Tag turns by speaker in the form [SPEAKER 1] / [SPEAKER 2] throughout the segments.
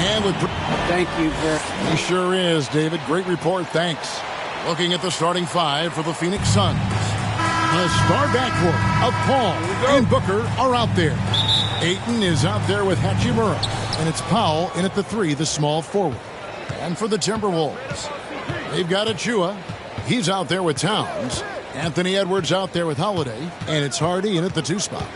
[SPEAKER 1] And with
[SPEAKER 2] thank you, Vic.
[SPEAKER 1] He sure is, David. Great report. Thanks. Looking at the starting five for the Phoenix Suns. The star backcourt of Paul and Booker are out there. Ayton is out there with Hachimura. And it's Powell in at the three, the small forward. And for the Timberwolves, they've got Achua. He's out there with Towns. Anthony Edwards out there with Holiday. And it's Hardy in at the two spot.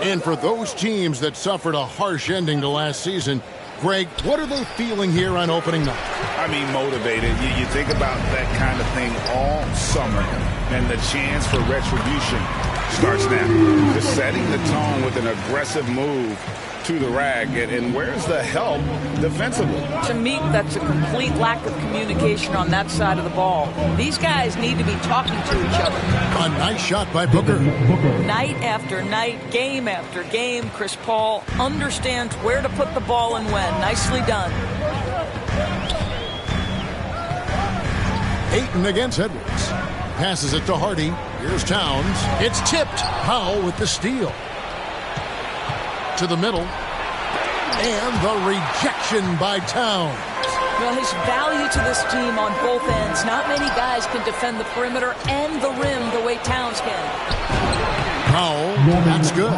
[SPEAKER 1] And for those teams that suffered a harsh ending to last season, Greg, what are they feeling here on opening night?
[SPEAKER 3] I mean, motivated. You think about that kind of thing all summer, and the chance for retribution starts now. Just setting the tone with an aggressive move to the rack, and where's the help defensively?
[SPEAKER 4] To me, that's a complete lack of communication on that side of the ball. These guys need to be talking to each other.
[SPEAKER 1] A nice shot by Booker.
[SPEAKER 4] Night after night, game after game, Chris Paul understands where to put the ball and when. Nicely done.
[SPEAKER 1] Ayton against Edwards. Passes it to Hardy. Here's Towns. It's tipped. Powell with the steal. To the middle. And the rejection by Towns.
[SPEAKER 4] Well, his value to this team on both ends. Not many guys can defend the perimeter and the rim the way Towns can.
[SPEAKER 1] Powell, that's good.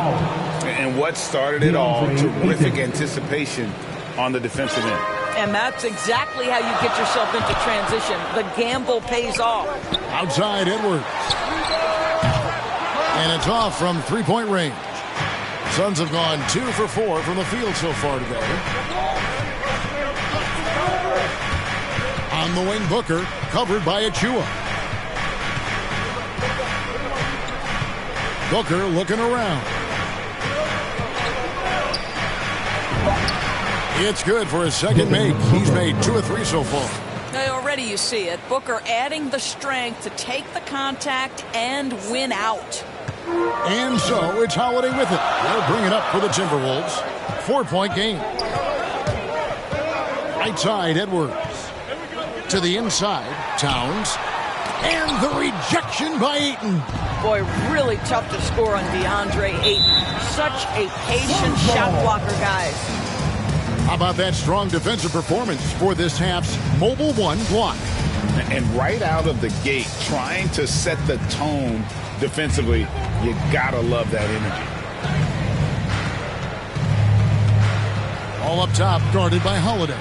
[SPEAKER 3] And what started it all, terrific anticipation on the defensive end.
[SPEAKER 4] And that's exactly how you get yourself into transition. The gamble pays off.
[SPEAKER 1] Outside Edwards. And it's off from three-point range. Suns have gone 2 for 4 from the field so far today. On the wing, Booker, covered by Achua. Booker looking around. It's good for his second make. He's made 2 of 3 so far.
[SPEAKER 4] Already you see it. Booker adding the strength to take the contact and win out.
[SPEAKER 1] And so it's Holiday with it. They'll bring it up for the Timberwolves. 4-point game. Right side, Edwards. To the inside, Towns. And the rejection by Ayton.
[SPEAKER 4] Boy, really tough to score on DeAndre Ayton. Such a patient shot blocker, guys.
[SPEAKER 1] How about that strong defensive performance for this half's Mobile One block?
[SPEAKER 3] And right out of the gate, trying to set the tone defensively, you gotta love that energy.
[SPEAKER 1] All up top, guarded by Holiday.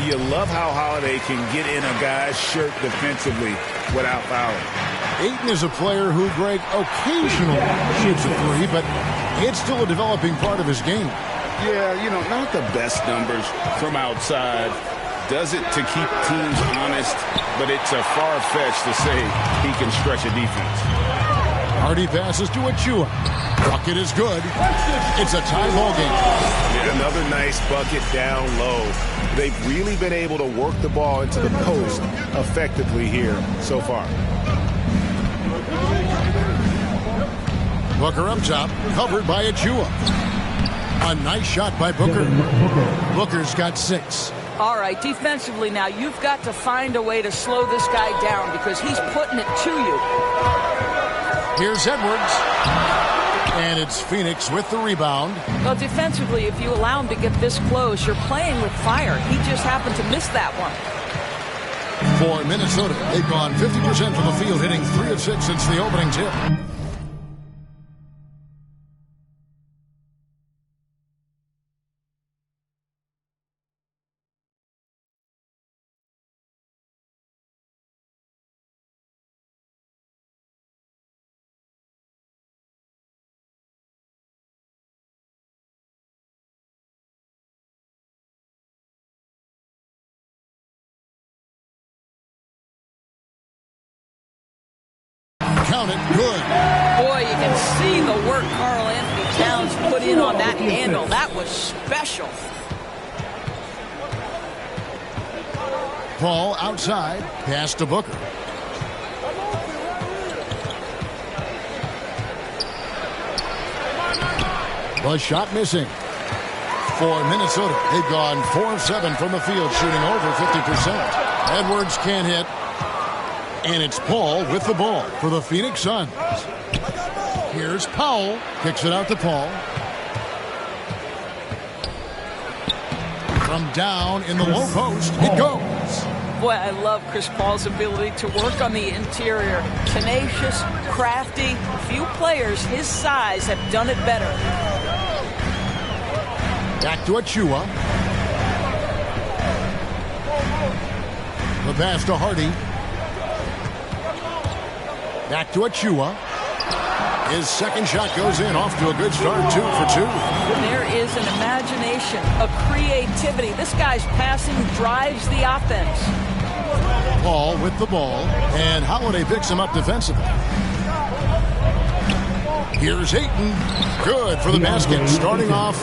[SPEAKER 3] You love how Holiday can get in a guy's shirt defensively without fouling.
[SPEAKER 1] Ayton is a player who, Greg, occasionally shoots a three, but it's still a developing part of his game.
[SPEAKER 3] Yeah, you know, not the best numbers from outside. Does it to keep teams honest, but it's a far-fetched to say he can stretch a defense.
[SPEAKER 1] Hardy passes to Achua. Bucket is good. It's a tie ball game.
[SPEAKER 3] Yeah, another nice bucket down low. They've really been able to work the ball into the post effectively here so far.
[SPEAKER 1] Booker up top, covered by Achua. A nice shot by Booker. Booker's got 6.
[SPEAKER 4] All right, defensively now, you've got to find a way to slow this guy down because he's putting it to you.
[SPEAKER 1] Here's Edwards. And it's Phoenix with the rebound.
[SPEAKER 4] Well, defensively, if you allow him to get this close, you're playing with fire. He just happened to miss that one.
[SPEAKER 1] For Minnesota, they've gone 50% from the field, hitting 3 of 6 since the opening tip. Count it, good.
[SPEAKER 4] Boy, you can see the work Karl Anthony Towns put in on that handle. That was special.
[SPEAKER 1] Paul outside, pass to Booker. The shot missing. For Minnesota, they've gone 4 of 7 from the field, shooting over 50%. Edwards can't hit. And it's Paul with the ball for the Phoenix Suns. Here's Powell. Kicks it out to Paul. From down in the low post, it goes.
[SPEAKER 4] Boy, I love Chris Paul's ability to work on the interior. Tenacious, crafty. Few players his size have done it better.
[SPEAKER 1] Back to Achua. The pass to Hardy. Back to Achua. His second shot goes in, off to a good start, 2 for 2.
[SPEAKER 4] There is an imagination, a creativity. This guy's passing drives the offense.
[SPEAKER 1] Paul with the ball, and Holiday picks him up defensively. Here's Ayton. Good for the basket, starting off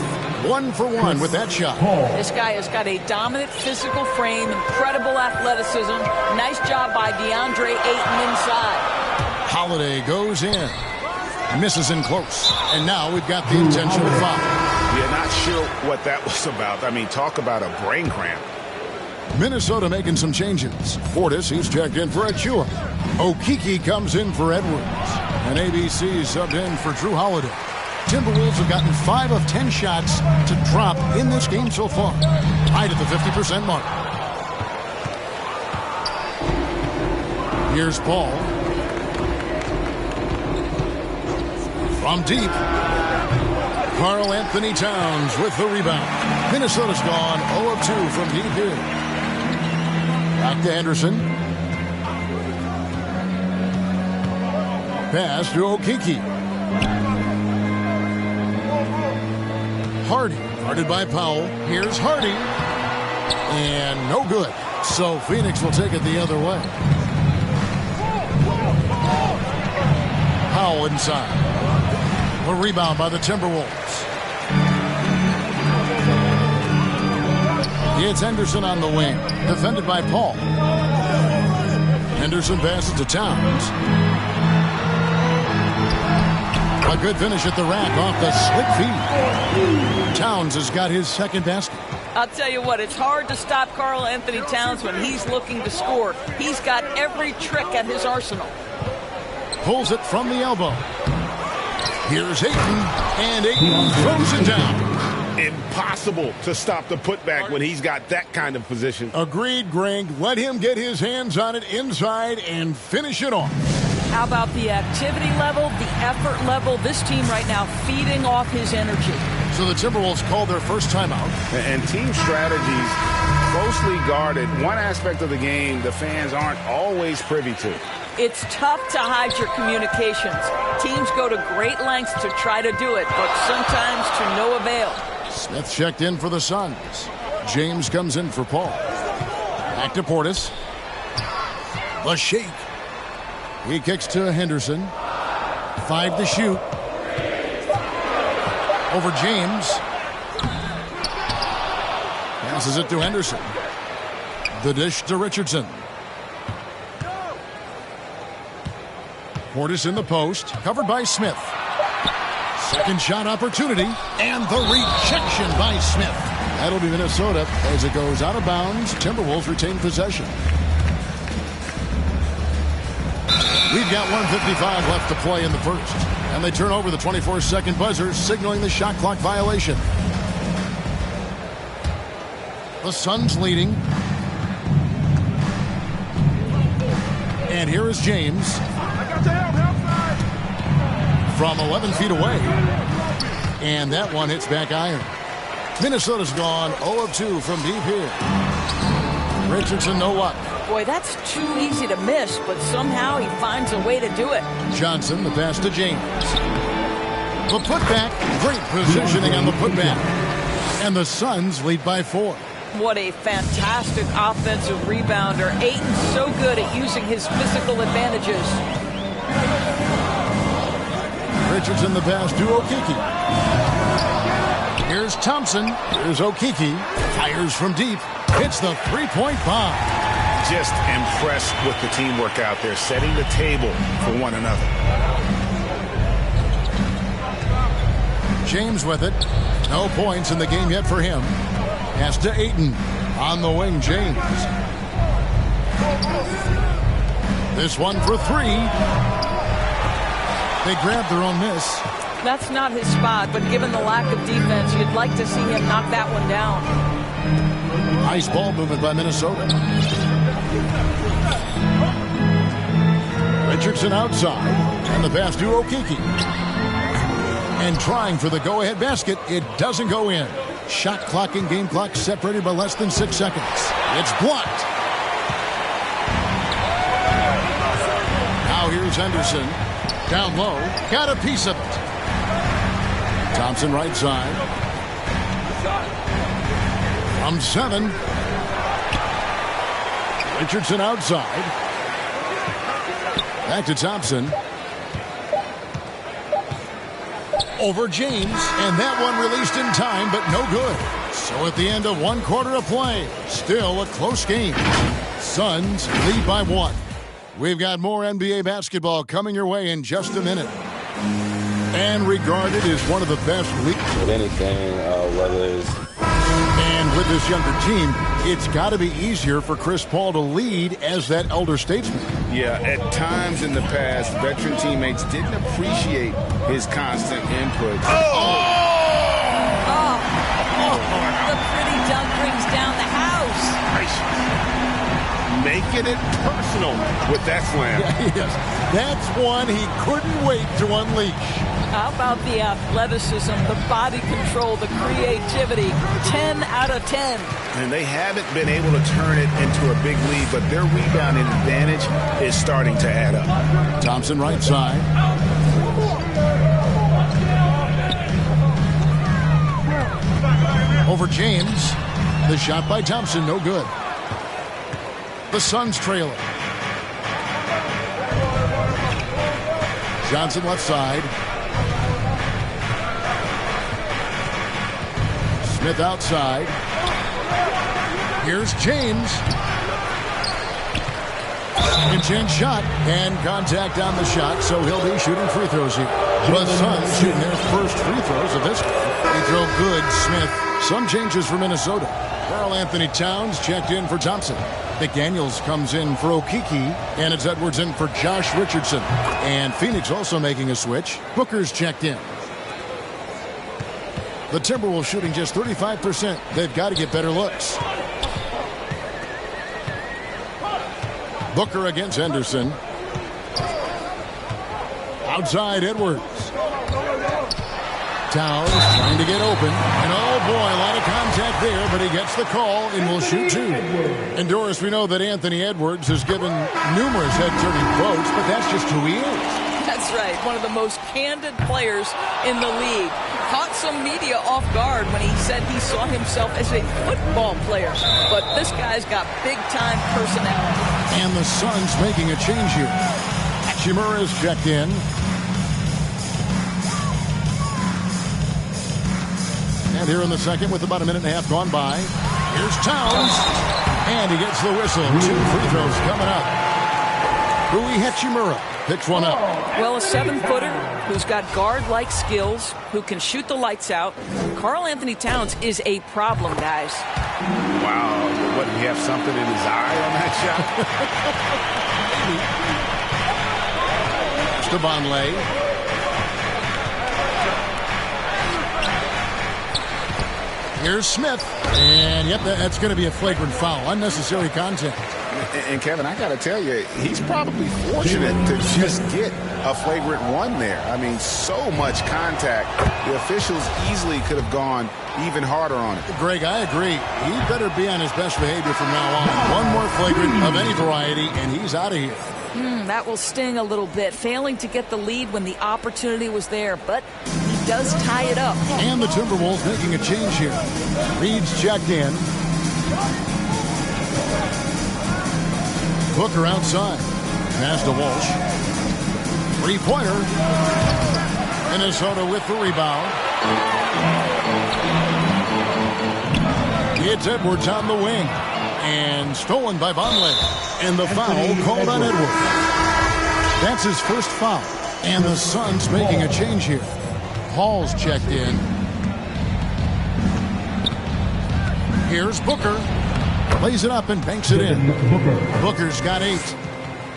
[SPEAKER 1] 1 for 1 with that shot.
[SPEAKER 4] This guy has got a dominant physical frame, incredible athleticism. Nice job by DeAndre Ayton inside.
[SPEAKER 1] Holiday goes in. Misses in close. And now we've got the intentional foul.
[SPEAKER 3] Yeah, not sure what that was about. I mean, talk about a brain cramp.
[SPEAKER 1] Minnesota making some changes. Portis, he's checked in for Achua. Okeke comes in for Edwards. And ABC subbed in for Drew Holiday. Timberwolves have gotten 5 of 10 shots to drop in this game so far. Tied at the 50% mark. Here's Paul. From deep, Karl Anthony Towns with the rebound. Minnesota's gone 0 of 2 from deep here. Back to Henderson. Pass to Okeke. Hardy, guarded by Powell. Here's Hardy. And no good. So Phoenix will take it the other way. Powell inside. A rebound by the Timberwolves. It's Henderson on the wing, defended by Paul. Henderson passes to Towns. A good finish at the rack off the slick feed. Towns has got his second basket.
[SPEAKER 4] I'll tell you what, it's hard to stop Karl Anthony Towns when he's looking to score. He's got every trick at his arsenal.
[SPEAKER 1] Pulls it from the elbow. Here's Ayton, and Ayton throws it down.
[SPEAKER 3] Impossible to stop the putback when he's got that kind of position.
[SPEAKER 1] Agreed, Greg. Let him get his hands on it inside and finish it off.
[SPEAKER 4] How about the activity level, the effort level? This team right now feeding off his energy.
[SPEAKER 1] So the Timberwolves called their first timeout.
[SPEAKER 3] And team strategies closely guarded. One aspect of the game the fans aren't always privy to.
[SPEAKER 4] It's tough to hide your communications. Teams go to great lengths to try to do it, but sometimes to no avail.
[SPEAKER 1] Smith checked in for the Suns. James comes in for Paul. Back to Portis. The shake. He kicks to Henderson. 5 to shoot. Over James. Passes it to Henderson. The dish to Richardson. Portis in the post, covered by Smith. Second shot opportunity, and the rejection by Smith. That'll be Minnesota as it goes out of bounds. Timberwolves retain possession. We've got 1:55 left to play in the first. And they turn over the 24-second buzzer, signaling the shot clock violation. The Suns leading. And here is James. From 11 feet away. And that one hits back iron. Minnesota's gone 0 of 2 from deep here. Richardson, no luck.
[SPEAKER 4] Boy, that's too easy to miss, but somehow he finds a way to do it.
[SPEAKER 1] Johnson, the pass to James. The putback, great positioning on the putback. And the Suns lead by 4.
[SPEAKER 4] What a fantastic offensive rebounder. Ayton's so good at using his physical advantages.
[SPEAKER 1] Richardson the pass to Okeke. Here's Thompson. Here's Okeke. Fires from deep. Hits the three-point bomb.
[SPEAKER 3] Just impressed with the teamwork out there, setting the table for one another.
[SPEAKER 1] James with it. No points in the game yet for him. Pass to Ayton. On the wing, James. This one for 3. They grabbed their own miss.
[SPEAKER 4] That's not his spot, but given the lack of defense, you'd like to see him knock that one down.
[SPEAKER 1] Nice ball movement by Minnesota. Richardson outside, and the pass to Okiki. And trying for the go-ahead basket, it doesn't go in. Shot clock and game clock separated by less than 6 seconds. It's blocked. Now here's Henderson. Down low, got a piece of it. Thompson right side. From 7. Richardson outside. Back to Thompson. Over James, and that one released in time, but no good. So at the end of 1 quarter of play, still a close game. Suns lead by 1. We've got more NBA basketball coming your way in just a minute. And regarded as one of the best leagues.
[SPEAKER 2] With anything, whether it's...
[SPEAKER 1] And with this younger team, it's got to be easier for Chris Paul to lead as that elder statesman.
[SPEAKER 3] Yeah, at times in the past, veteran teammates didn't appreciate his constant input.
[SPEAKER 4] The pretty dunk brings down the house.
[SPEAKER 3] Nice. Making it personal with that slam.
[SPEAKER 1] Yes, that's one he couldn't wait to unleash.
[SPEAKER 4] How about the athleticism, the body control, the creativity? 10 out of 10.
[SPEAKER 3] And they haven't been able to turn it into a big lead, but their rebounding advantage is starting to add up.
[SPEAKER 1] Thompson right side. Over James. The shot by Thompson, no good. The Suns trail it. Johnson left side. Smith outside. Here's James. Second shot and contact on the shot, so he'll be shooting free throws here. The Suns shooting their first free throws of this one. Free throw good, Smith. Some changes for Minnesota. Karl Anthony Towns checked in for Thompson. McDaniels comes in for Okiki, and it's Edwards in for Josh Richardson. And Phoenix also making a switch. Booker's checked in. The Timberwolves shooting just 35%. They've got to get better looks. Booker against Henderson. Outside Edwards. Towns trying to get open. And oh boy, a lot of contact there, but he gets the call and will shoot 2. And Doris, we know that Anthony Edwards has given numerous head-turning votes, but that's just who he is.
[SPEAKER 4] That's right. One of the most candid players in the league. Caught some media off guard when he said he saw himself as a football player. But this guy's got big-time personality.
[SPEAKER 1] And the Suns making a change here. Hachimura is checked in. And here in the second with about a minute and a half gone by. Here's Towns. And he gets the whistle. 2 free throws coming up. Rui Hachimura picks one up.
[SPEAKER 4] Well, a 7-footer who's got guard-like skills, who can shoot the lights out. Karl Anthony Towns is a problem, guys.
[SPEAKER 3] Wow. What, he have something in his eye on that shot?
[SPEAKER 1] Stephon Lay. Here's Smith. And, yep, that's going to be a flagrant foul. Unnecessary contact.
[SPEAKER 3] And Kevin, I got to tell you, he's probably fortunate to just get a flagrant 1 there. I mean, so much contact. The officials easily could have gone even harder on it.
[SPEAKER 1] Greg, I agree. He better be on his best behavior from now on. One more flagrant of any variety, and he's out of here.
[SPEAKER 4] That will sting a little bit. Failing to get the lead when the opportunity was there, but he does tie it up.
[SPEAKER 1] And the Timberwolves making a change here. Reed's checked in. Booker outside. Pass to Walsh. 3-pointer. Minnesota with the rebound. It's Edwards on the wing. And stolen by Vonleh. And the foul called on Edwards. That's his first foul. And the Suns making a change here. Hall's checked in. Here's Booker. Plays it up and banks it in. Booker's got 8.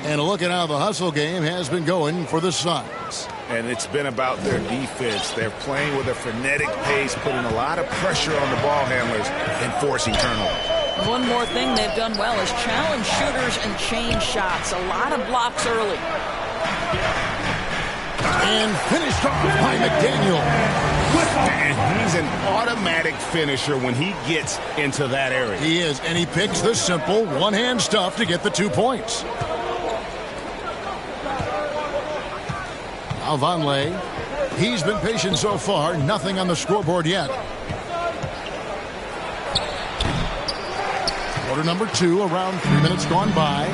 [SPEAKER 1] And look at how the hustle game has been going for the Suns.
[SPEAKER 3] And it's been about their defense. They're playing with a frenetic pace, putting a lot of pressure on the ball handlers and forcing turnovers.
[SPEAKER 4] One more thing they've done well is challenge shooters and change shots. A lot of blocks early.
[SPEAKER 1] And finished off by McDaniel.
[SPEAKER 3] And he's an automatic finisher when he gets into that area.
[SPEAKER 1] He is, and he picks the simple one-hand stuff to get the 2 points. Now Vonleh. He's been patient so far. Nothing on the scoreboard yet. Quarter number 2, around 3 minutes gone by.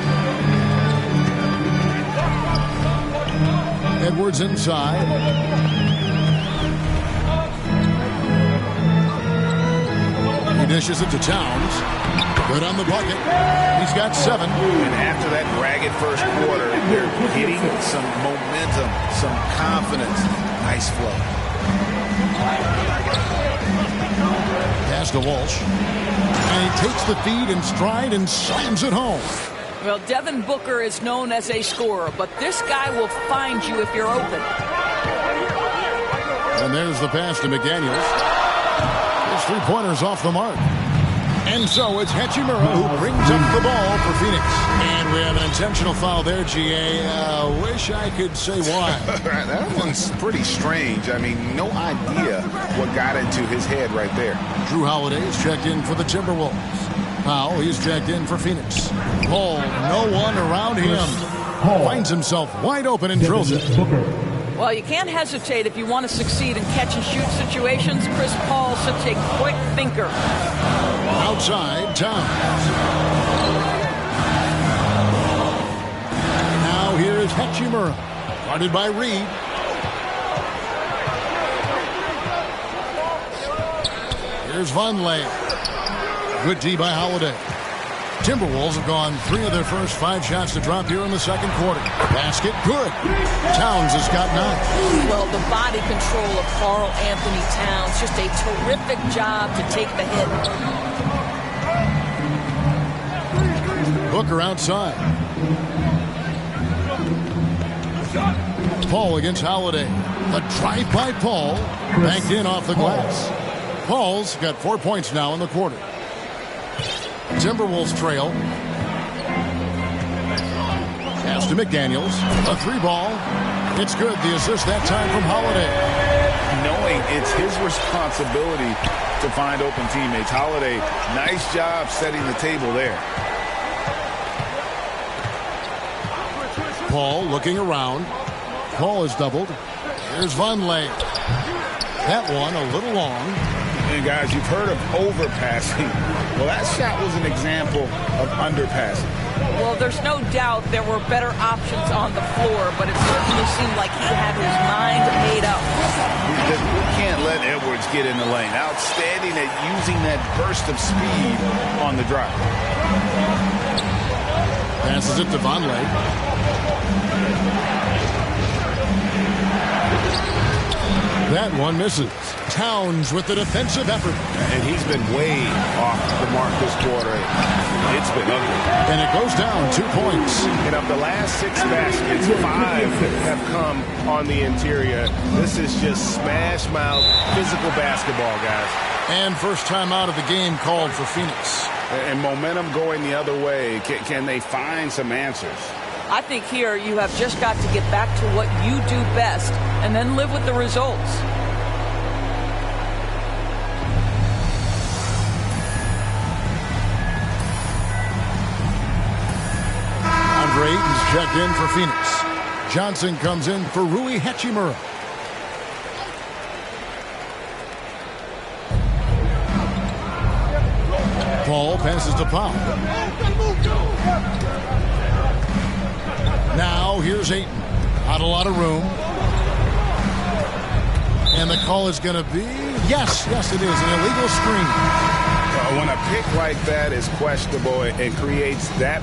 [SPEAKER 1] Edwards inside. He dishes it to Towns. Good on the bucket. He's got 7.
[SPEAKER 3] And after that ragged first quarter, they're getting some momentum, some confidence. Nice flow.
[SPEAKER 1] Pass to Walsh. And he takes the feed in stride and slams it home.
[SPEAKER 4] Well, Devin Booker is known as a scorer, but this guy will find you if you're open.
[SPEAKER 1] And there's the pass to McDaniels. His 3-pointer's off the mark. And so it's Hachimura who brings up the ball for Phoenix. And we have an intentional foul there, GA. Wish I could say why.
[SPEAKER 3] That one's pretty strange. I mean, no idea what got into his head right there.
[SPEAKER 1] Drew Holiday is checked in for the Timberwolves. Powell, he's checked in for Phoenix. Paul, no one around him. Finds himself wide open and drills it.
[SPEAKER 4] Well, you can't hesitate if you want to succeed in catch-and-shoot situations. Chris Paul's such a quick thinker.
[SPEAKER 1] Outside, Towns. Now here is Hachimura. Guarded by Reed. Here's Vonleh. Good D by Holiday. Timberwolves have gone 3 of their first 5 shots to drop here in the second quarter. Basket, good. Towns has got 9.
[SPEAKER 4] Well, the body control of Karl Anthony Towns, just a terrific job to take the hit.
[SPEAKER 1] Booker outside. Paul against Holiday. The drive by Paul. Banked in off the glass. Paul's got 4 points now in the quarter. Timberwolves trail. Pass to McDaniels. A 3-ball. It's good. The assist that time from Holiday.
[SPEAKER 3] Knowing it's his responsibility to find open teammates. Holiday, nice job setting the table there.
[SPEAKER 1] Paul looking around. Paul is doubled. Here's Vonleh. That one a little long.
[SPEAKER 3] And guys, you've heard of overpassing. Well, that shot was an example of underpassing.
[SPEAKER 4] Well, there's no doubt there were better options on the floor, but it certainly seemed like he had his mind made up.
[SPEAKER 3] We can't let Edwards get in the lane. Outstanding at using that burst of speed on the drive.
[SPEAKER 1] Passes it to Vonleh. That one misses. Towns with the defensive effort.
[SPEAKER 3] And he's been way off the mark this quarter. It's been ugly.
[SPEAKER 1] And it goes down 2 points.
[SPEAKER 3] And of the last 6 baskets, 5 have come on the interior. This is just smash mouth physical basketball, guys.
[SPEAKER 1] And first time out of the game called for Phoenix.
[SPEAKER 3] And momentum going the other way. Can they find some answers?
[SPEAKER 4] I think here you have just got to get back to what you do best and then live with the results.
[SPEAKER 1] Andre Ayton's checked in for Phoenix. Johnson comes in for Rui Hachimura. Paul passes to Powell. Now here's Ayton. Not a lot of room. And the call is going to be, yes, it is, an illegal screen.
[SPEAKER 3] When a pick like that is questionable and creates that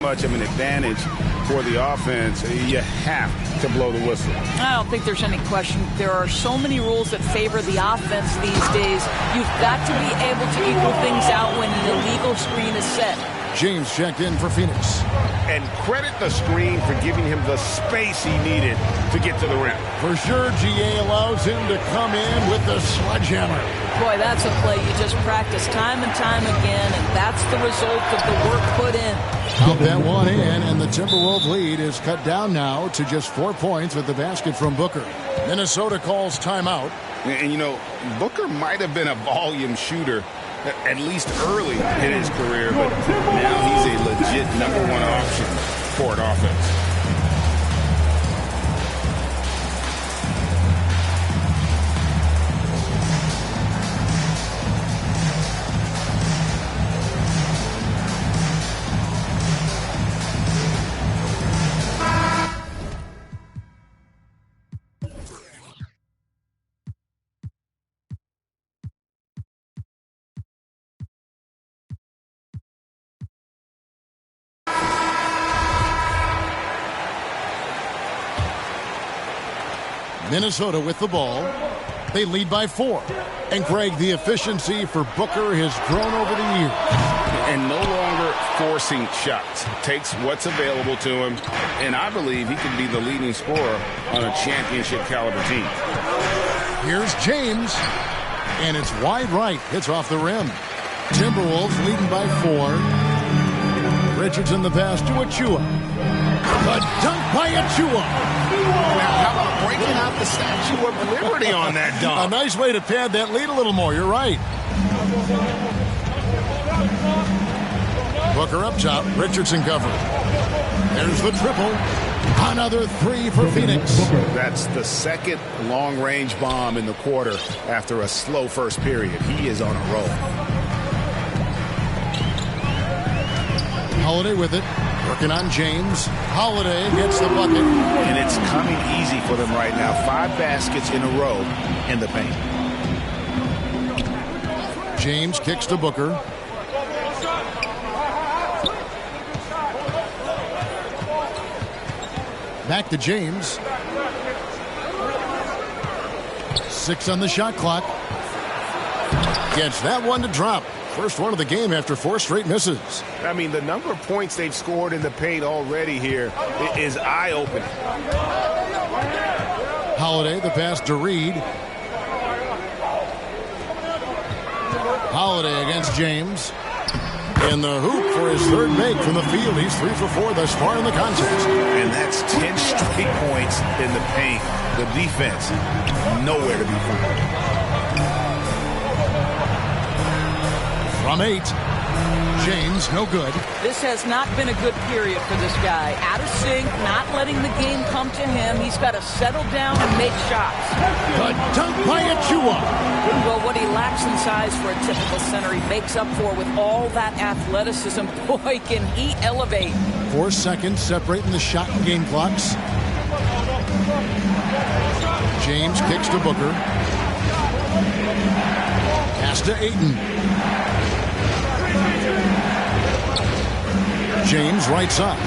[SPEAKER 3] much of an advantage for the offense, you have to blow the whistle.
[SPEAKER 4] I don't think there's any question. There are so many rules that favor the offense these days. You've got to be able to equal things out when the legal screen is set.
[SPEAKER 1] James checked in for Phoenix.
[SPEAKER 3] And credit the screen for giving him the space he needed to get to the rim.
[SPEAKER 1] For sure, GA allows him to come in with the sledgehammer.
[SPEAKER 4] Boy, that's a play you just practice time and time again, and that's the result of the work put in.
[SPEAKER 1] Out that one in, and the Timberwolves lead is cut down now to just 4 points with the basket from Booker. Minnesota calls timeout.
[SPEAKER 3] And, you know, Booker might have been a volume shooter, at least early in his career, but now he's a legit #1 option for an offense.
[SPEAKER 1] Minnesota with the ball. They lead by 4. And Greg, the efficiency for Booker has grown over the years.
[SPEAKER 3] And no longer forcing shots. Takes what's available to him. And I believe he could be the leading scorer on a championship caliber team.
[SPEAKER 1] Here's James. And it's wide right. Hits off the rim. Timberwolves leading by 4. Richardson the pass to Achua. A dunk by Achua.
[SPEAKER 3] Now, how about breaking out the Statue of Liberty on that dunk?
[SPEAKER 1] A nice way to pad that lead a little more. You're right. Booker up top. Richardson covered. There's the triple. Another 3 for Phoenix.
[SPEAKER 3] That's the second long-range bomb in the quarter after a slow first period. He is on a roll.
[SPEAKER 1] Holiday with it. Working on James. Holiday gets the bucket.
[SPEAKER 3] And it's coming easy for them right now. 5 baskets in a row in the paint.
[SPEAKER 1] James kicks to Booker. Back to James. 6 on the shot clock. Gets that one to drop. First one of the game after 4 straight misses.
[SPEAKER 3] I mean, the number of points they've scored in the paint already here is eye-opening.
[SPEAKER 1] Holiday, the pass to Reed. Holiday against James. In the hoop for his 3rd make from the field. He's 3 for 4 thus far in the contest.
[SPEAKER 3] And that's 10 straight points in the paint. The defense, nowhere to be found.
[SPEAKER 1] From 8, James, no good.
[SPEAKER 4] This has not been a good period for this guy. Out of sync, not letting the game come to him. He's got to settle down and make shots.
[SPEAKER 1] The dunk by Achua.
[SPEAKER 4] Well, what he lacks in size for a typical center, he makes up for with all that athleticism. Boy, can he elevate.
[SPEAKER 1] 4 seconds separating the shot and game clocks. James kicks to Booker. Pass to Ayton. James right side.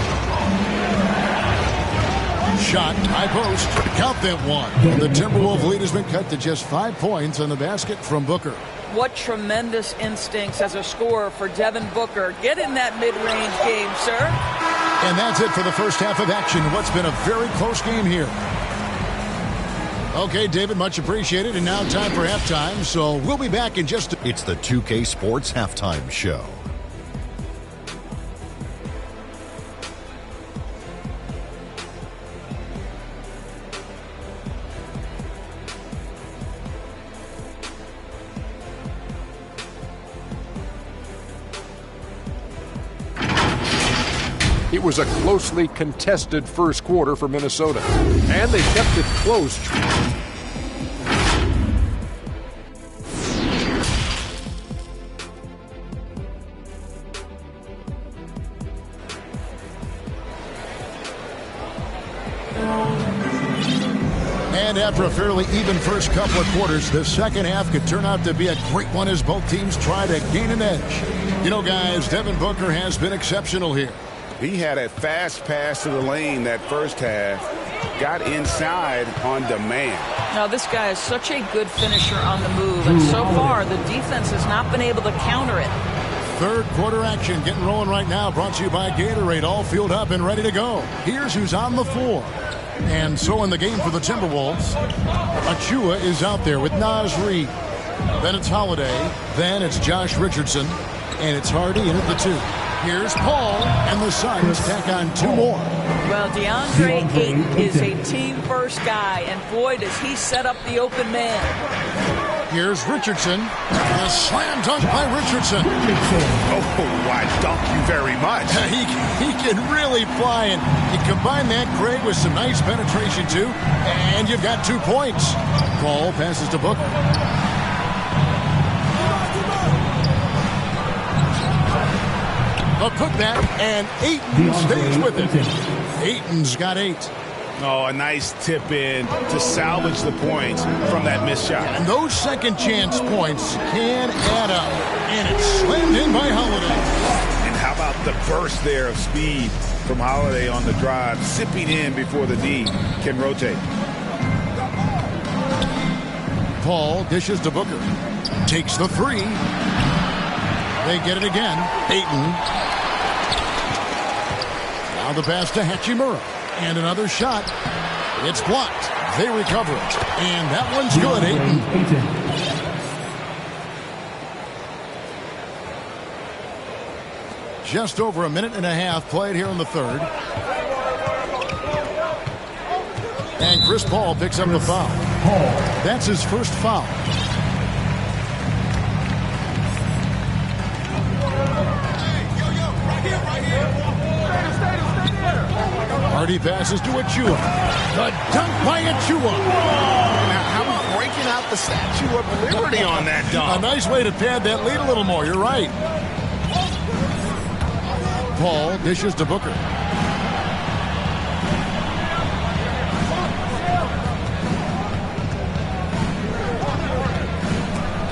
[SPEAKER 1] Shot, high post. Count that one. And the Timberwolves lead has been cut to just 5 points on the basket from Booker.
[SPEAKER 4] What tremendous instincts as a scorer for Devin Booker. Get in that mid-range game, sir.
[SPEAKER 1] And that's it for the first half of action. What's been a very close game here. Okay, David, much appreciated. And now time for halftime. So we'll be back in just a...
[SPEAKER 5] It's the 2K Sports Halftime Show.
[SPEAKER 6] It was a closely contested first quarter for Minnesota, and they kept it close.
[SPEAKER 1] And after a fairly even first couple of quarters, the second half could turn out to be a great one as both teams try to gain an edge. You know, guys, Devin Booker has been exceptional here.
[SPEAKER 3] He had a fast pass to the lane that first half. Got inside on demand.
[SPEAKER 4] Now, this guy is such a good finisher on the move, and so far the defense has not been able to counter it.
[SPEAKER 1] Third quarter action getting rolling right now, brought to you by Gatorade, all fueled up and ready to go. Here's who's on the floor. And so in the game for the Timberwolves, Achua is out there with Naz Reid. Then it's Holiday. Then it's Josh Richardson. And it's Hardy in at the 2. Here's Paul, and the Suns tack on 2 more.
[SPEAKER 4] Well, DeAndre Ayton is a team-first guy, and boy, does he set up the open man.
[SPEAKER 1] Here's Richardson. A slam dunk by Richardson.
[SPEAKER 3] Oh, I dunk you very much.
[SPEAKER 1] He can really fly, and you combine that, Greg, with some nice penetration, too, and you've got 2 points. Paul passes to Booker. A putback, and Ayton stays with it. Ayton's got 8.
[SPEAKER 3] Oh, a nice tip in to salvage the points from that missed shot.
[SPEAKER 1] And those second chance points can add up. And it's slammed in by Holiday.
[SPEAKER 3] And how about the burst there of speed from Holiday on the drive, zipping in before the D can rotate.
[SPEAKER 1] Paul dishes to Booker. Takes the 3. They get it again. Ayton. Now the pass to Hachimura. And another shot. It's blocked. They recover it. And that one's good, Ayton. Just over a minute and a half played here in the third. And Chris Paul picks up the foul. That's his first foul. Hardy passes to Achua. The dunk by Achua.
[SPEAKER 3] Now, how about breaking out the Statue of Liberty on that dunk?
[SPEAKER 1] A nice way to pad that lead a little more. You're right. Paul dishes to Booker.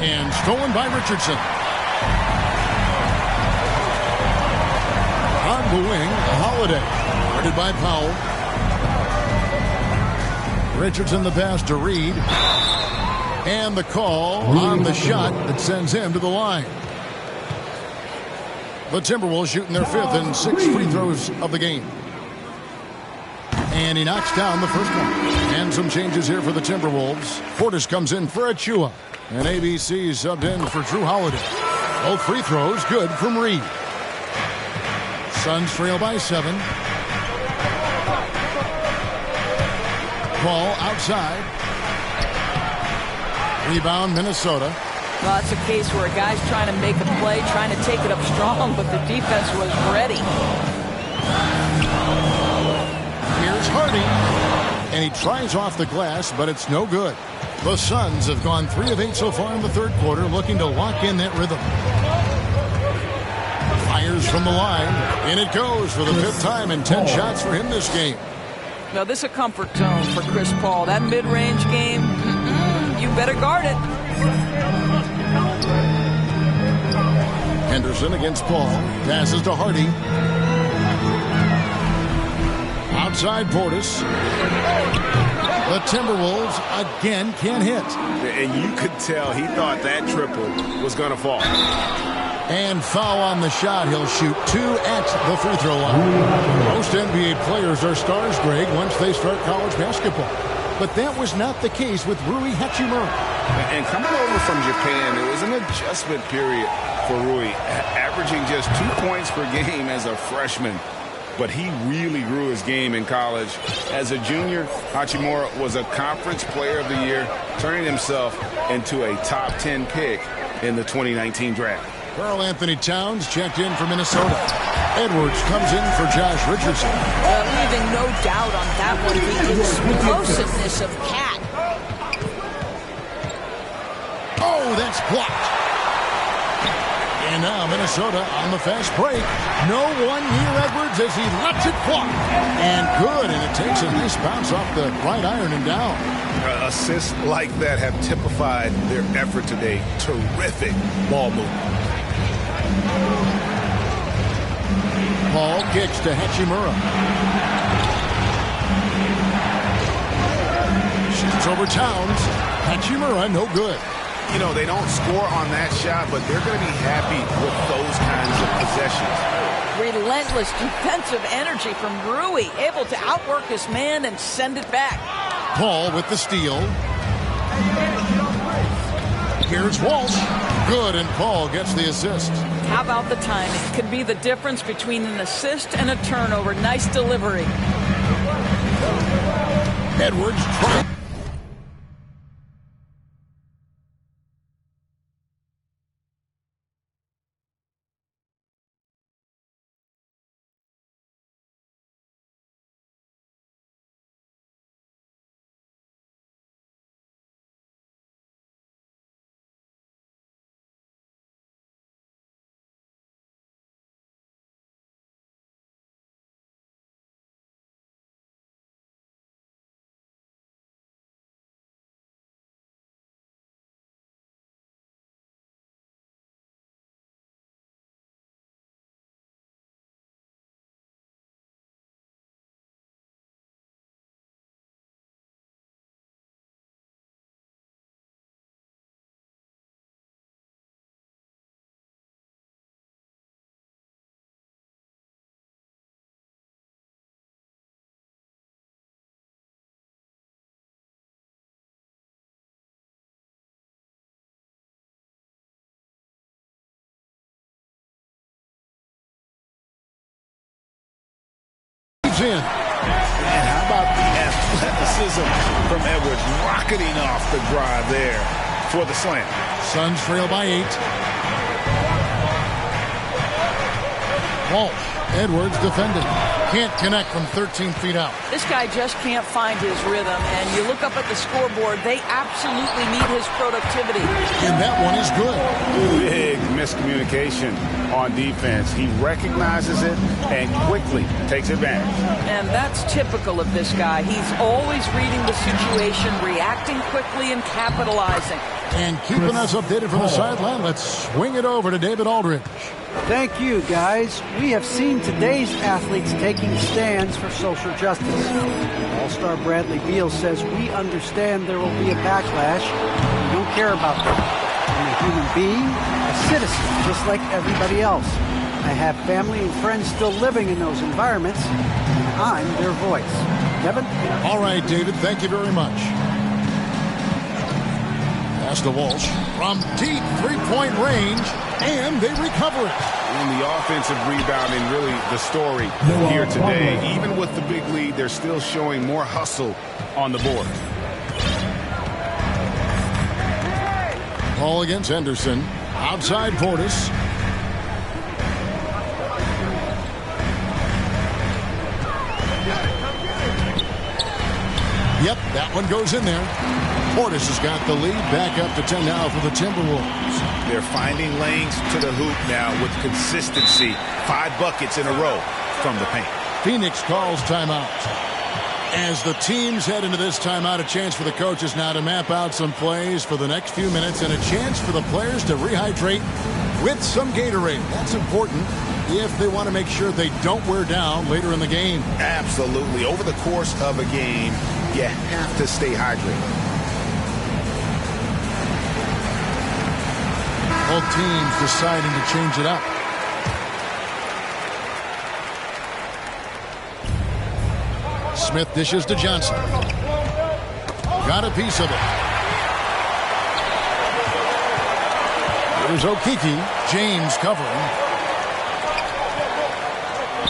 [SPEAKER 1] And stolen by Richardson. On the wing, Holiday. Guarded by Powell. Richardson the pass to Reed. And the call on the shot that sends him to the line. The Timberwolves shooting their 5th and 6th free throws of the game. And he knocks down the first one. And some changes here for the Timberwolves. Portis comes in for Achua. And ABC subbed in for Drew Holiday. Both free throws good from Reed. Suns trail by 7. Ball outside. Rebound, Minnesota.
[SPEAKER 4] Well, it's a case where a guy's trying to make a play, trying to take it up strong, but the defense was ready.
[SPEAKER 1] Here's Hardy. And he tries off the glass, but it's no good. The Suns have gone 3 of 8 so far in the third quarter, looking to lock in that rhythm. Fires from the line, and it goes for the 5th time in 10 shots for him this game.
[SPEAKER 4] Now, this is a comfort zone for Chris Paul. That mid-range game, you better guard it.
[SPEAKER 1] Henderson against Paul. Passes to Hardy. Outside Portis. The Timberwolves again can't hit.
[SPEAKER 3] And you could tell he thought that triple was going to fall.
[SPEAKER 1] And foul on the shot. He'll shoot 2 at the free throw line. Most NBA players are stars, Greg, once they start college basketball. But that was not the case with Rui Hachimura.
[SPEAKER 3] And coming over from Japan, it was an adjustment period for Rui, averaging just 2 points per game as a freshman. But he really grew his game in college. As a junior, Hachimura was a Conference Player of the Year, turning himself into a top 10 pick in the 2019 draft.
[SPEAKER 1] Karl Anthony Towns checked in for Minnesota. Edwards comes in for Josh Richardson.
[SPEAKER 4] Leaving no doubt on that one, the explosiveness of Cat.
[SPEAKER 1] Oh, that's blocked. And now Minnesota on the fast break. No one near Edwards as he lets it fly. And good, and it takes a nice bounce off the right iron and down.
[SPEAKER 3] Assists like that have typified their effort today. Terrific ball movement.
[SPEAKER 1] Paul kicks to Hachimura. Shoots over Towns. Hachimura, no good.
[SPEAKER 3] You know, they don't score on that shot, but they're going to be happy with those kinds of possessions.
[SPEAKER 4] Relentless defensive energy from Rui, able to outwork his man and send it back.
[SPEAKER 1] Paul with the steal. Here's Walsh. Good, and Paul gets the assist.
[SPEAKER 4] How about the timing? Could be the difference between an assist and a turnover. Nice delivery.
[SPEAKER 1] Edwards trying. In.
[SPEAKER 3] And how about the athleticism from Edwards rocketing off the drive there for the slam.
[SPEAKER 1] Suns trail by 8. Walsh. Edwards defending. Can't connect from 13 feet out.
[SPEAKER 4] This guy just can't find his rhythm, and you look up at the scoreboard, they absolutely need his productivity.
[SPEAKER 1] And that one is good.
[SPEAKER 3] Big miscommunication on defense. He recognizes it and quickly takes advantage.
[SPEAKER 4] And that's typical of this guy. He's always reading the situation, reacting quickly, and capitalizing.
[SPEAKER 1] And keeping us updated from the sideline, let's swing it over to David Aldridge.
[SPEAKER 7] Thank you, guys. We have seen today's athletes taking stands for social justice. All-star Bradley Beal says, we understand there will be a backlash. We don't care about them. I'm a human being, a citizen, just like everybody else. I have family and friends still living in those environments, and I'm their voice. Kevin?
[SPEAKER 1] All right, David, thank you very much. Pass to Walsh from deep three-point range, and they recover it.
[SPEAKER 3] And the offensive rebounding, really the story here today. Even with the big lead, they're still showing more hustle on the board.
[SPEAKER 1] Ball against Henderson. Outside Portis. Yep, that one goes in there. Portis has got the lead, back up to 10 now for the Timberwolves.
[SPEAKER 3] They're finding lanes to the hoop now with consistency. 5 buckets in a row from the paint.
[SPEAKER 1] Phoenix calls timeout. As the teams head into this timeout, a chance for the coaches now to map out some plays for the next few minutes and a chance for the players to rehydrate with some Gatorade. That's important if they want to make sure they don't wear down later in the game.
[SPEAKER 3] Absolutely. Over the course of a game, you have to stay hydrated.
[SPEAKER 1] Both teams deciding to change it up. Smith dishes to Johnson. Got a piece of it. Here's Okeke. James covering.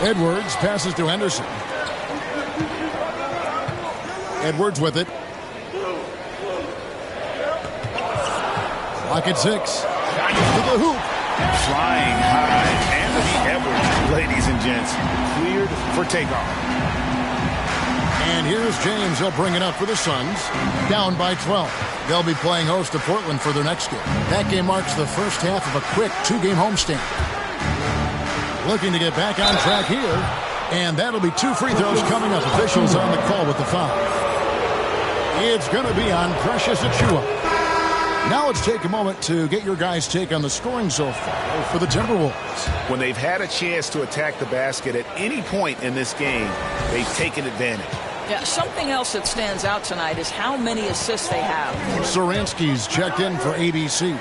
[SPEAKER 1] Edwards passes to Henderson. Edwards with it. Clock at 6. To the hoop.
[SPEAKER 3] Flying high. Anthony Edwards, ladies and gents, cleared for takeoff.
[SPEAKER 1] And here's James. He'll bring it up for the Suns. Down by 12. They'll be playing host to Portland for their next game. That game marks the first half of a quick 2-game homestand. Looking to get back on track here. And that'll be 2 free throws coming up. Officials on the call with the foul. It's going to be on Precious Achiuwa. Now let's take a moment to get your guys' take on the scoring so far for the Timberwolves.
[SPEAKER 3] When they've had a chance to attack the basket at any point in this game, they've taken advantage.
[SPEAKER 4] Yeah, something else that stands out tonight is how many assists they have.
[SPEAKER 1] Saransky's checked in for ABC.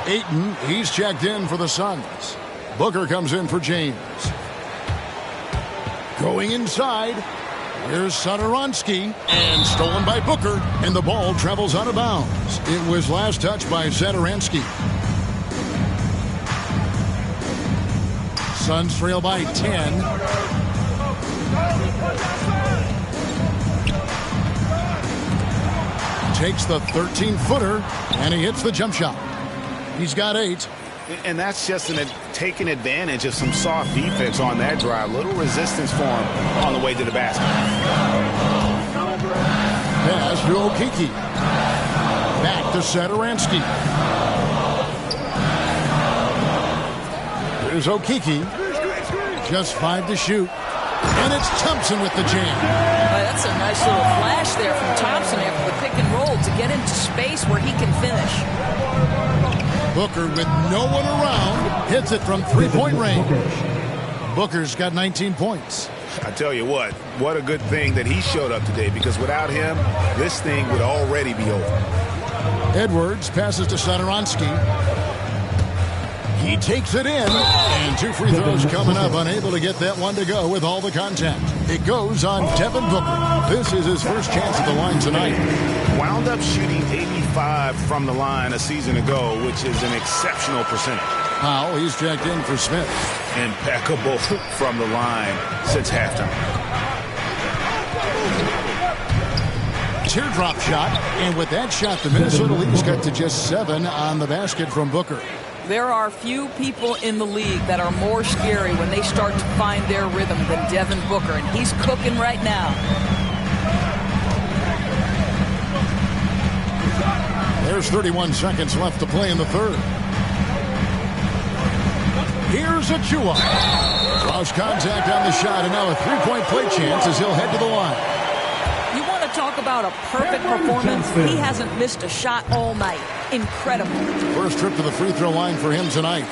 [SPEAKER 1] Ayton, he's checked in for the Suns. Booker comes in for James. Going inside, here's Satoransky, and stolen by Booker, and the ball travels out of bounds. It was last touched by Satoransky. Suns trail by 10. Takes the 13-footer, and he hits the jump shot. He's got 8.
[SPEAKER 3] And that's just taking advantage of some soft defense on that drive. Little resistance for him on the way to the basket.
[SPEAKER 1] Pass to Okeke. Back to Satoransky. Here's Okeke. Just 5 to shoot. And it's Thompson with the jam.
[SPEAKER 4] That's a nice little flash there from Thompson after the pick and roll to get into space where he can finish.
[SPEAKER 1] Booker, with no one around, hits it from three-point range. Booker's got 19 points.
[SPEAKER 3] I tell you what a good thing that he showed up today, because without him, this thing would already be over.
[SPEAKER 1] Edwards passes to Satoransky. He takes it in, and 2 free throws coming up, unable to get that one to go with all the contact. It goes on Devin Booker. This is his first chance at the line tonight.
[SPEAKER 3] Wound up shooting 85 from the line a season ago, which is an exceptional percentage.
[SPEAKER 1] Powell, he's checked in for Smith.
[SPEAKER 3] Impeccable from the line since halftime.
[SPEAKER 1] Teardrop shot, and with that shot, the Minnesota Leafs got to just 7 on the basket from Booker.
[SPEAKER 4] There are few people in the league that are more scary when they start to find their rhythm than Devin Booker, and he's cooking right now.
[SPEAKER 1] There's 31 seconds left to play in the third. Here's Achua. Draws contact on the shot, and now a three-point play chance as he'll head to the line.
[SPEAKER 4] You want to talk about a perfect performance? He hasn't missed a shot all night. Incredible.
[SPEAKER 1] First trip to the free throw line for him tonight.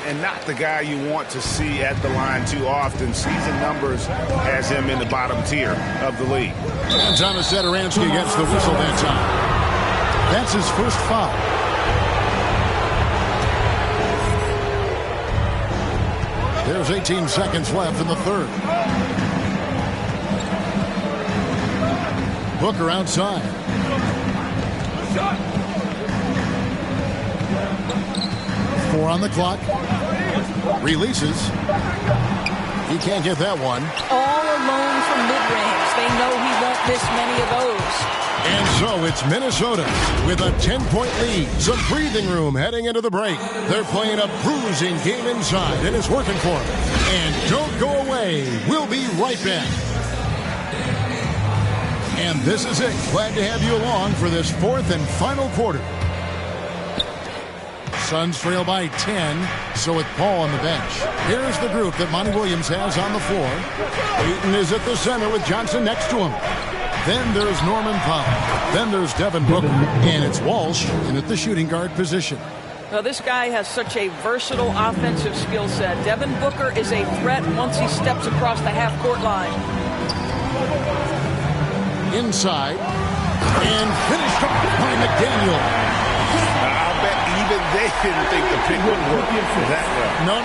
[SPEAKER 3] And not the guy you want to see at the line too often. Season numbers has him in the bottom tier of the league.
[SPEAKER 1] And Thomas Satoransky gets the whistle that time. That's his first foul. There's 18 seconds left in the third. Booker outside. Four on the clock. Releases. He can't get that one.
[SPEAKER 4] All alone from mid-range. They know he won't miss many of those.
[SPEAKER 1] And so it's Minnesota with a 10-point lead. Some breathing room heading into the break. They're playing a bruising game inside, and it's working for them. And don't go away. We'll be right back. And this is it. Glad to have you along for this fourth and final quarter. Suns trail by 10, so with Paul on the bench. Here's the group that Monty Williams has on the floor. Ayton is at the center with Johnson next to him. Then there's Norman Powell. Then there's Devin Booker. And it's Walsh in at the shooting guard position.
[SPEAKER 4] Well, this guy has such a versatile offensive skill set. Devin Booker is a threat once he steps across the half-court line.
[SPEAKER 1] Inside. And finished off by McDaniel.
[SPEAKER 3] I'll bet even they didn't think the pick would work that well.
[SPEAKER 1] No.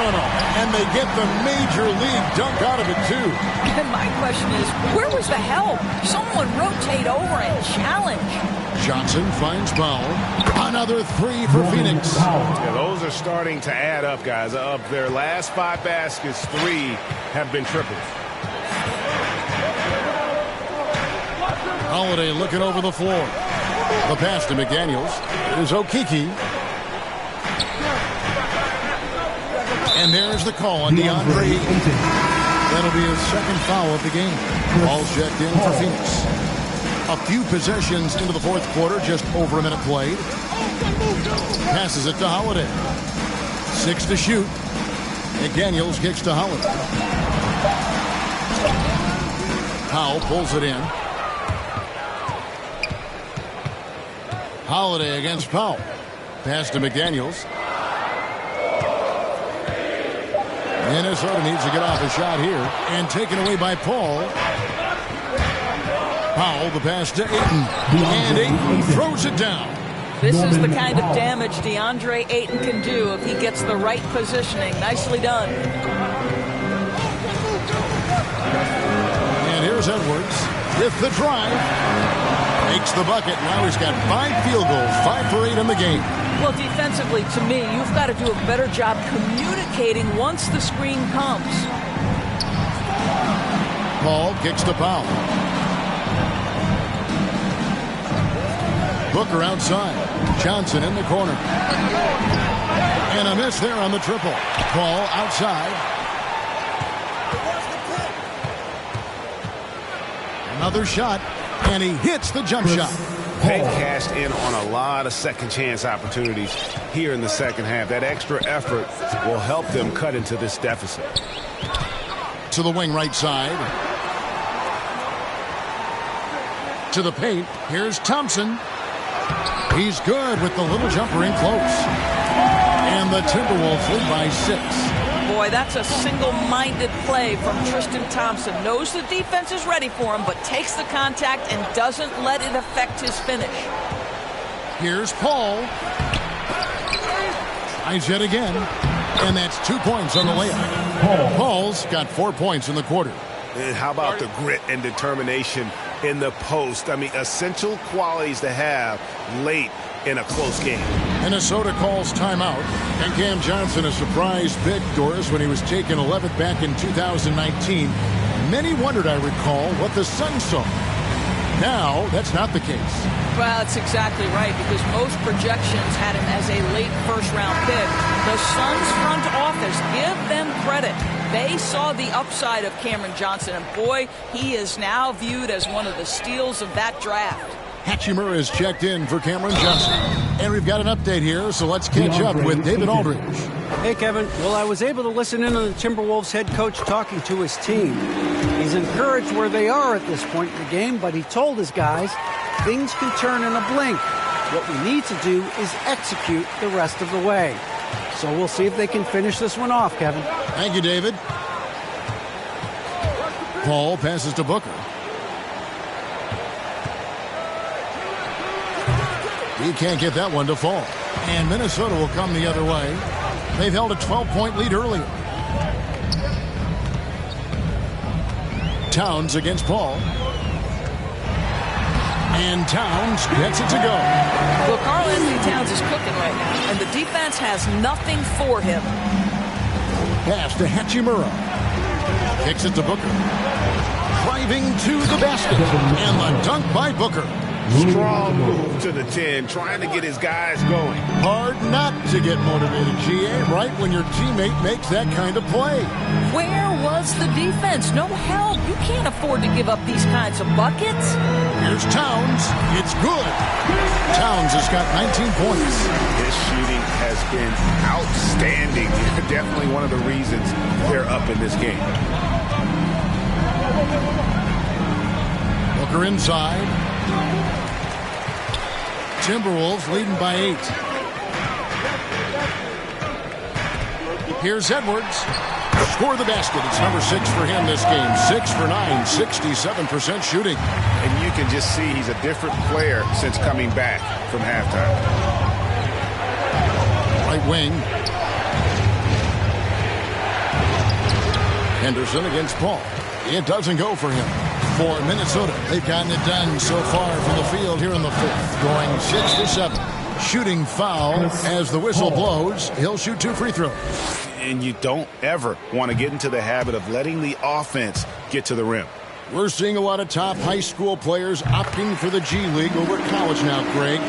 [SPEAKER 1] And they get the major league dunk out of it, too.
[SPEAKER 4] And my question is, where was the help? Someone rotate over and challenge.
[SPEAKER 1] Johnson finds Powell. Another three for Phoenix.
[SPEAKER 3] Yeah, those are starting to add up, guys. Of their last 5 baskets, 3 have been triples.
[SPEAKER 1] Holiday looking over the floor. The pass to McDaniels. There's Okeke. And there's the call on DeAndre Ayton. That'll be his second foul of the game. Ball's checked in for Phoenix. A few possessions into the fourth quarter, just over a minute played. Passes it to Holiday. 6 to shoot. McDaniels kicks to Holiday. Powell pulls it in. Holiday against Powell. Pass to McDaniels. Minnesota needs to get off a shot here. And taken away by Paul. Powell, the pass to Ayton. And Ayton throws it down.
[SPEAKER 4] This is the kind of damage DeAndre Ayton can do if he gets the right positioning. Nicely done.
[SPEAKER 1] And here's Edwards with the drive. Makes the bucket. Now he's got 5 field goals, 5 for 8 in the game.
[SPEAKER 4] Well, defensively, to me, you've got to do a better job communicating once the screen comes.
[SPEAKER 1] Paul kicks to Powell. Booker outside. Johnson in the corner. And a miss there on the triple. Paul outside. Another shot. And he hits the jump shot.
[SPEAKER 3] They cashed in on a lot of second chance opportunities here in the second half. That extra effort will help them cut into this deficit.
[SPEAKER 1] To the wing right side. To the paint. Here's Thompson. He's good with the little jumper in close. And the Timberwolves lead by 6.
[SPEAKER 4] Boy, that's a single-minded play from Tristan Thompson. Knows the defense is ready for him, but takes the contact and doesn't let it affect his finish.
[SPEAKER 1] Here's Paul. Tries yet again. And that's 2 points on the layup. Paul's got 4 points in the quarter.
[SPEAKER 3] And how about the grit and determination in the post? I mean, essential qualities to have late in a close game.
[SPEAKER 1] Minnesota calls timeout. And Cam Johnson, a surprise pick, Doris, when he was taken 11th back in 2019. Many wondered, I recall, what the Suns saw. Now, that's not the case.
[SPEAKER 4] Well, that's exactly right, because most projections had him as a late first-round pick. The Suns front office, give them credit. They saw the upside of Cameron Johnson, and boy, he is now viewed as one of the steals of that draft.
[SPEAKER 1] Hachimura is checked in for Cameron Johnson. And we've got an update here, so let's catch up with David Aldridge.
[SPEAKER 7] Hey, Kevin. Well, I was able to listen in on the Timberwolves head coach talking to his team. He's encouraged where they are at this point in the game, but he told his guys things can turn in a blink. What we need to do is execute the rest of the way. So we'll see if they can finish this one off, Kevin.
[SPEAKER 1] Thank you, David. Paul passes to Booker. He can't get that one to fall. And Minnesota will come the other way. They've held a 12-point lead earlier. Towns against Paul. And Towns gets it to go.
[SPEAKER 4] Well, Karl-Anthony Towns is cooking right now, and the defense has nothing for him.
[SPEAKER 1] Pass to Hachimura. Kicks it to Booker. Driving to the basket. And the dunk by Booker.
[SPEAKER 3] Strong move to the 10, trying to get his guys going.
[SPEAKER 1] Hard not to get motivated, GA, right when your teammate makes that kind of play.
[SPEAKER 4] Where was the defense? No help. You can't afford to give up these kinds of buckets.
[SPEAKER 1] Here's Towns. It's good. Towns has got 19 points.
[SPEAKER 3] His shooting has been outstanding. Definitely one of the reasons they're up in this game.
[SPEAKER 1] Booker inside. Timberwolves leading by 8. Here's Edwards. Score the basket. It's number 6 for him this game. 6 for 9, 67% shooting.
[SPEAKER 3] And you can just see he's a different player since coming back from halftime.
[SPEAKER 1] Right wing. Henderson against Paul. It doesn't go for him. For Minnesota, they've gotten it done so far from the field here in the 5th, going 6 for 7. Shooting foul as the whistle blows. He'll shoot 2 free throws.
[SPEAKER 3] And you don't ever want to get into the habit of letting the offense get to the rim.
[SPEAKER 1] We're seeing a lot of top high school players opting for the G League over college now, Craig.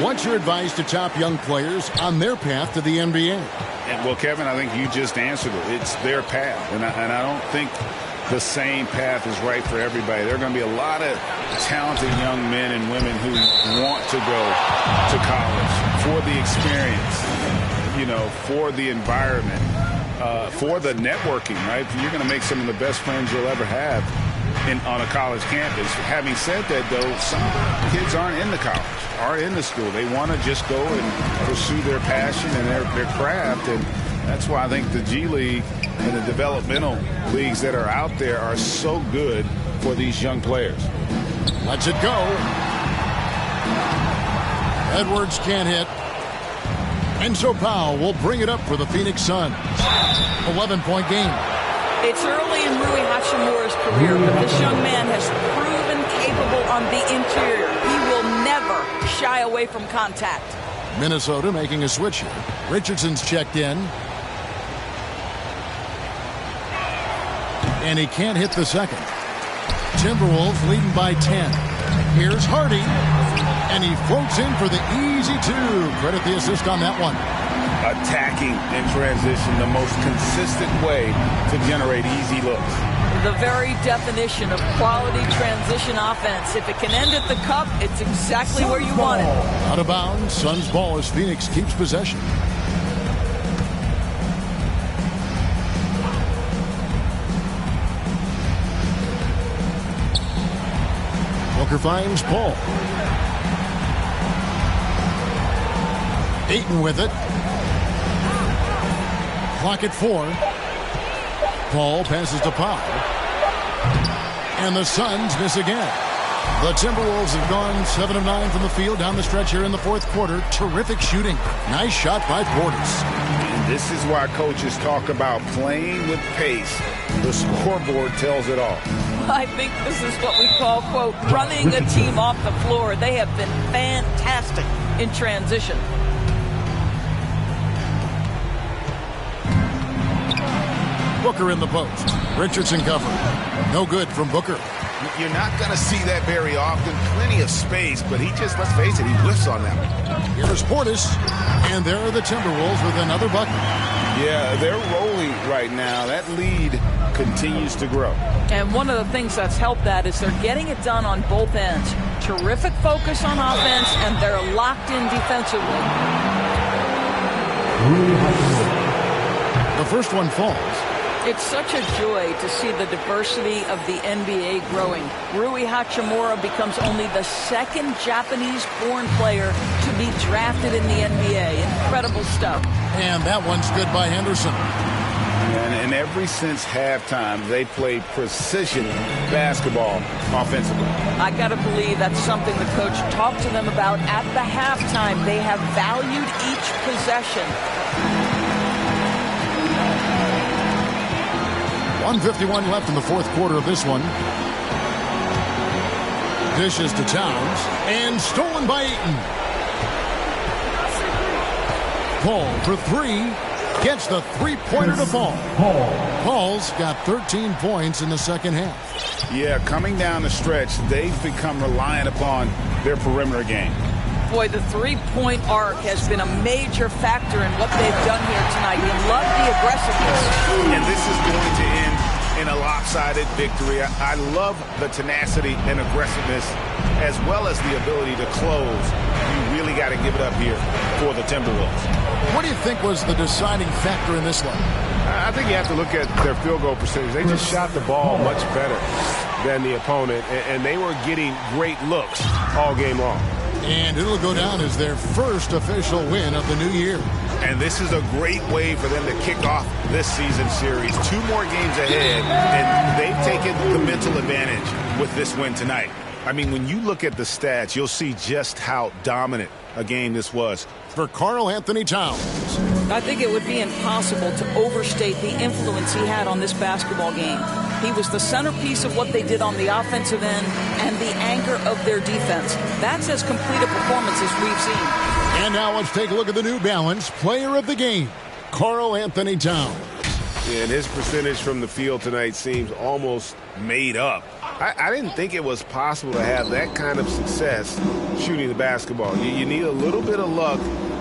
[SPEAKER 1] What's your advice to top young players on their path to the NBA?
[SPEAKER 3] And, well, Kevin, I think you just answered it. It's their path. And I don't think the same path is right for everybody. There are going to be a lot of talented young men and women who want to go to college for the experience, you know, for the environment, for the networking, right? You're going to make some of the best friends you'll ever have on a college campus. Having said that, though, some kids aren't in the college, aren't in the school. They want to just go and pursue their passion and their craft, and that's why I think the G League and the developmental leagues that are out there are so good for these young players.
[SPEAKER 1] Lets it go. Edwards can't hit. And so Powell will bring it up for the Phoenix Suns. 11-point game.
[SPEAKER 4] It's early in Rui Hachimura's career, but this young man has proven capable on the interior. He will never shy away from contact.
[SPEAKER 1] Minnesota making a switch here. Richardson's checked in. And he can't hit the second. Timberwolves leading by 10. Here's Hardy. And he floats in for the easy two. Credit the assist on that one.
[SPEAKER 3] Attacking in transition, the most consistent way to generate easy looks.
[SPEAKER 4] The very definition of quality transition offense. If it can end at the cup, it's exactly where you want it.
[SPEAKER 1] Out of bounds, Suns ball as Phoenix keeps possession. Booker finds Paul. Ayton with it. Clock at 4. Paul passes to Powell. And the Suns miss again. The Timberwolves have gone 7 of 9 from the field down the stretch here in the fourth quarter. Terrific shooting. Nice shot by Portis.
[SPEAKER 3] And this is why coaches talk about playing with pace. The scoreboard tells it all.
[SPEAKER 4] I think this is what we call, quote, running a team off the floor. They have been fantastic in transition.
[SPEAKER 1] Booker in the post. Richardson covered. No good from Booker.
[SPEAKER 3] You're not going to see that very often. Plenty of space, but he just, let's face it, he whiffs on that one.
[SPEAKER 1] Here's Portis. And there are the Timberwolves with another bucket.
[SPEAKER 3] Yeah, they're rolling right now. That lead continues to grow.
[SPEAKER 4] And one of the things that's helped that is they're getting it done on both ends. Terrific focus on offense, and they're locked in defensively.
[SPEAKER 1] The first one falls.
[SPEAKER 4] It's such a joy to see the diversity of the NBA growing. Rui Hachimura becomes only the second Japanese-born player to be drafted in the NBA. Incredible stuff.
[SPEAKER 1] And that one's good by Henderson.
[SPEAKER 3] And ever since halftime, they played precision basketball offensively.
[SPEAKER 4] I got to believe that's something the coach talked to them about at the halftime. They have valued each possession.
[SPEAKER 1] 1:51 left in the fourth quarter of this one. Dishes to Towns. And stolen by Ayton. Paul for 3. Gets the three-pointer to fall. Paul's got 13 points in the second half.
[SPEAKER 3] Yeah, coming down the stretch, they've become reliant upon their perimeter game.
[SPEAKER 4] Boy, the three-point arc has been a major factor in what they've done here tonight. You love the aggressiveness.
[SPEAKER 3] And this is going to end in a lopsided victory. I love the tenacity and aggressiveness as well as the ability to close. You really got to give it up here for the Timberwolves.
[SPEAKER 1] What do you think was the deciding factor in this one?
[SPEAKER 6] I think you have to look at their field goal percentage. They just shot the ball much better than the opponent, and they were getting great looks all game long.
[SPEAKER 1] And it'll go down as their first official win of the new year.
[SPEAKER 3] And this is a great way for them to kick off this season series. 2 more games ahead, and they've taken the mental advantage with this win tonight. I mean, when you look at the stats, you'll see just how dominant a game this was.
[SPEAKER 1] For Karl Anthony Towns.
[SPEAKER 4] I think it would be impossible to overstate the influence he had on this basketball game. He was the centerpiece of what they did on the offensive end and the anchor of their defense. That's as complete a performance as we've seen.
[SPEAKER 1] And now let's take a look at the New Balance player of the game, Karl Anthony Towns.
[SPEAKER 6] Yeah, and his percentage from the field tonight seems almost made up. I didn't think it was possible to have that kind of success shooting the basketball. You need a little bit of luck,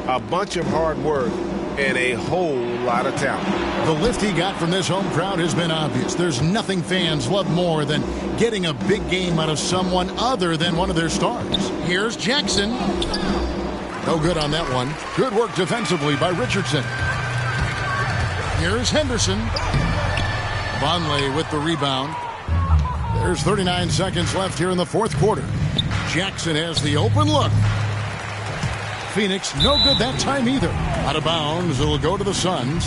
[SPEAKER 6] a bunch of hard work, and a whole lot of talent.
[SPEAKER 1] The lift he got from this home crowd has been obvious. There's nothing fans love more than getting a big game out of someone other than one of their stars. Here's Jackson. No good on that one. Good work defensively by Richardson. Here's Henderson. Vonleh with the rebound. There's 39 seconds left here in the fourth quarter. Jackson has the open look. Phoenix, no good that time either. Out of bounds, it'll go to the Suns.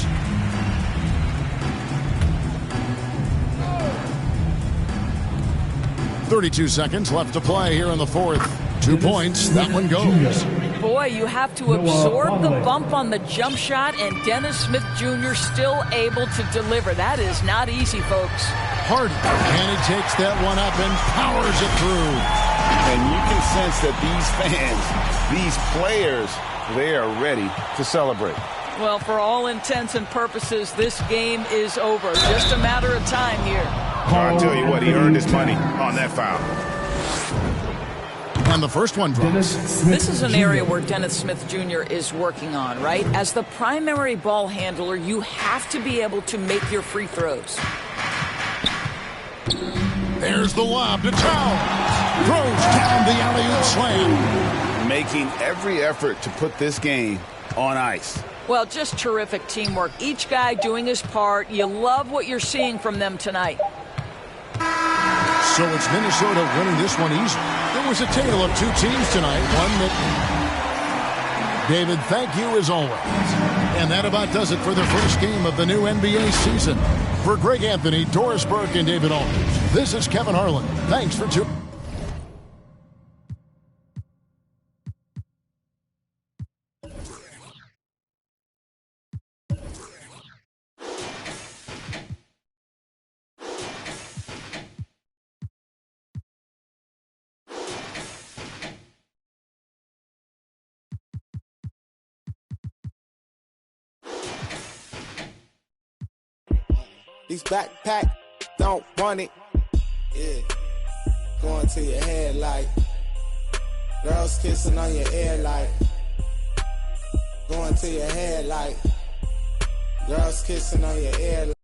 [SPEAKER 1] .32 seconds left to play here in the fourth. 2 points, that one goes.
[SPEAKER 4] Boy, you have to absorb the bump on the jump shot, and Dennis Smith Jr. still able to deliver. That is not easy, folks.
[SPEAKER 1] Harden, and he takes that one up and powers it through.
[SPEAKER 3] And you can sense that these fans, these players, they are ready to celebrate.
[SPEAKER 4] Well, for all intents and purposes, this game is over. Just a matter of time here.
[SPEAKER 3] I'll tell you what, he earned his money on that foul.
[SPEAKER 1] And the first one drops.
[SPEAKER 4] This is an area where Dennis Smith Jr. is working on, right? As the primary ball handler, you have to be able to make your free throws.
[SPEAKER 1] There's the lob to Towns. Throws down the alley-oop slam.
[SPEAKER 3] Making every effort to put this game on ice.
[SPEAKER 4] Well, just terrific teamwork. Each guy doing his part. You love what you're seeing from them tonight.
[SPEAKER 1] So it's Minnesota winning this one easily. There was a tale of two teams tonight. One that... David, thank you as always. And that about does it for the first game of the new NBA season. For Greg Anthony, Doris Burke, and David Aldridge, this is Kevin Harlan. Thanks for tuning.
[SPEAKER 8] These backpack don't want it. Yeah. Going to your head like girls kissing on your ear like going to your head like girls kissing on your ear like